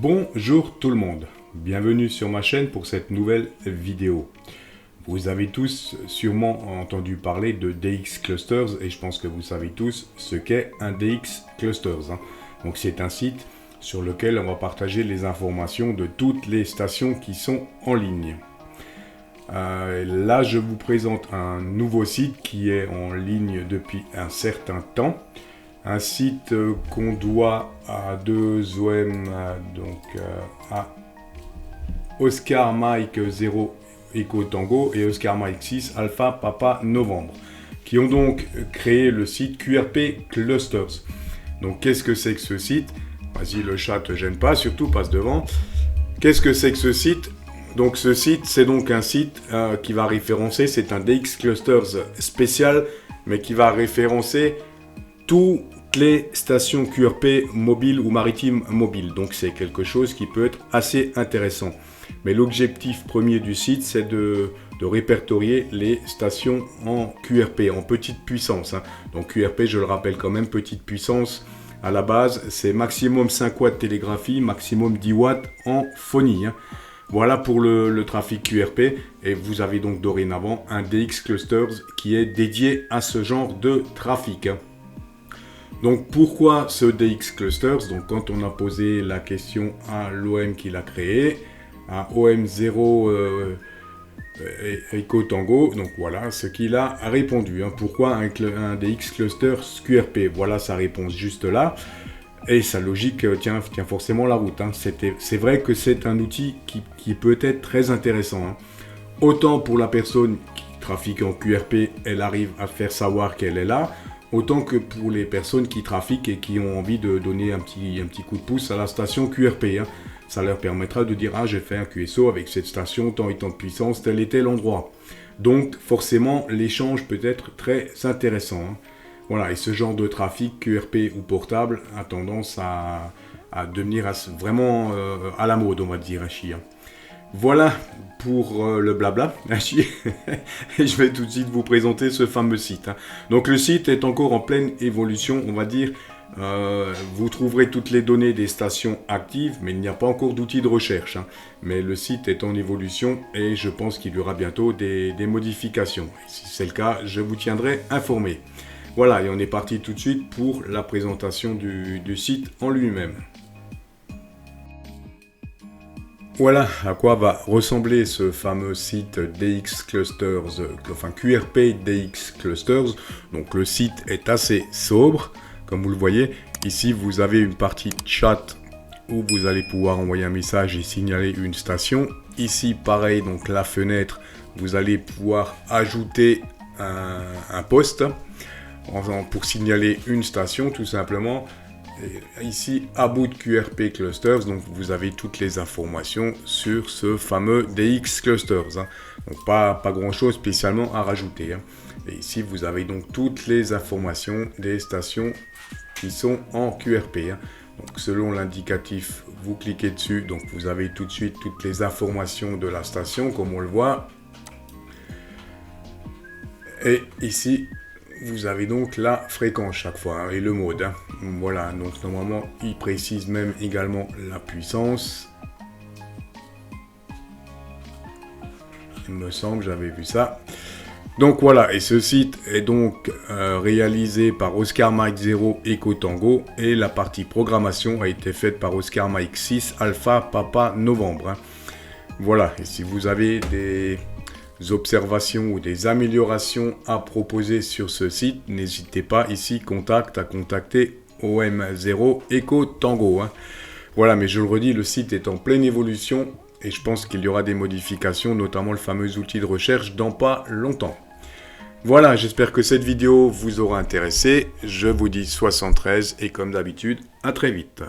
Bonjour tout le monde, bienvenue sur ma chaîne pour cette nouvelle vidéo. Vous avez tous sûrement entendu parler de DX Clusters et je pense que vous savez tous ce qu'est un DX Clusters. Donc c'est un site sur lequel on va partager les informations de toutes les stations qui sont en ligne. Là je vous présente un nouveau site qui est en ligne depuis un certain temps. Un site qu'on doit à deux OM, à Oscar Mike 0 Echo Tango et Oscar Mike 6 Alpha Papa Novembre, qui ont donc créé le site QRP Clusters. Donc qu'est-ce que c'est que ce site? Vas-y, le chat te gêne pas, surtout passe devant. Qu'est-ce que c'est que ce site? Donc ce site, c'est donc un site qui va référencer, c'est un DX Clusters spécial, mais qui va référencer toutes les stations QRP mobiles ou maritimes mobiles. Donc c'est quelque chose qui peut être assez intéressant. Mais l'objectif premier du site, c'est de répertorier les stations en QRP, en petite puissance. Donc QRP, je le rappelle quand même, petite puissance. À la base, c'est maximum 5 watts télégraphie, maximum 10 watts en phonie. Voilà pour le trafic QRP. Et vous avez donc dorénavant un DX Clusters qui est dédié à ce genre de trafic. Donc pourquoi ce DX Clusters? Donc quand on a posé la question à l'OM qui l'a créé, à OM0 Echo Tango, donc voilà ce qu'il a répondu. Pourquoi un DX Clusters QRP? Voilà sa réponse juste là. Et sa logique tient forcément la route. C'est vrai que c'est un outil qui peut être très intéressant. Autant pour la personne qui trafique en QRP, elle arrive à faire savoir qu'elle est là, autant que pour les personnes qui trafiquent et qui ont envie de donner un petit coup de pouce à la station QRP. Ça leur permettra de dire « Ah, j'ai fait un QSO avec cette station, tant et tant de puissance, tel et tel endroit. » Donc, forcément, l'échange peut être très intéressant. Voilà, et ce genre de trafic, QRP ou portable, a tendance à devenir vraiment à la mode, on va dire, Voilà pour le blabla. Et je vais tout de suite vous présenter ce fameux site. Donc le site est encore en pleine évolution, on va dire. Vous trouverez toutes les données des stations actives, mais il n'y a pas encore d'outils de recherche. Mais le site est en évolution et je pense qu'il y aura bientôt des modifications. Et si c'est le cas, je vous tiendrai informé. Voilà, et on est parti tout de suite pour la présentation du site en lui-même. Voilà à quoi va ressembler ce fameux site DX Clusters, enfin QRP DX Clusters. Donc le site est assez sobre, comme vous le voyez. Ici, vous avez une partie chat où vous allez pouvoir envoyer un message et signaler une station. Ici, pareil, donc la fenêtre, vous allez pouvoir ajouter un post pour signaler une station, tout simplement. Et ici, About QRP Clusters, donc vous avez toutes les informations sur ce fameux DX Clusters. Donc pas grand chose spécialement à rajouter. Et ici, vous avez donc toutes les informations des stations qui sont en QRP. Donc selon l'indicatif, vous cliquez dessus, donc vous avez tout de suite toutes les informations de la station, comme on le voit. Et ici, vous avez donc la fréquence chaque fois et le mode. Voilà, donc normalement, il précise même également la puissance. Il me semble, j'avais vu ça. Donc voilà, et ce site est donc réalisé par Oscar Mike 0 Echo Tango et la partie programmation a été faite par Oscar Mike 6 Alpha Papa Novembre. Voilà, et si vous avez des observations ou des améliorations à proposer sur ce site, n'hésitez pas ici à contacter OM0 Echo Tango. Voilà, mais je le redis, le site est en pleine évolution et je pense qu'il y aura des modifications, notamment le fameux outil de recherche dans pas longtemps. Voilà, j'espère que cette vidéo vous aura intéressé. Je vous dis 73 et comme d'habitude, à très vite.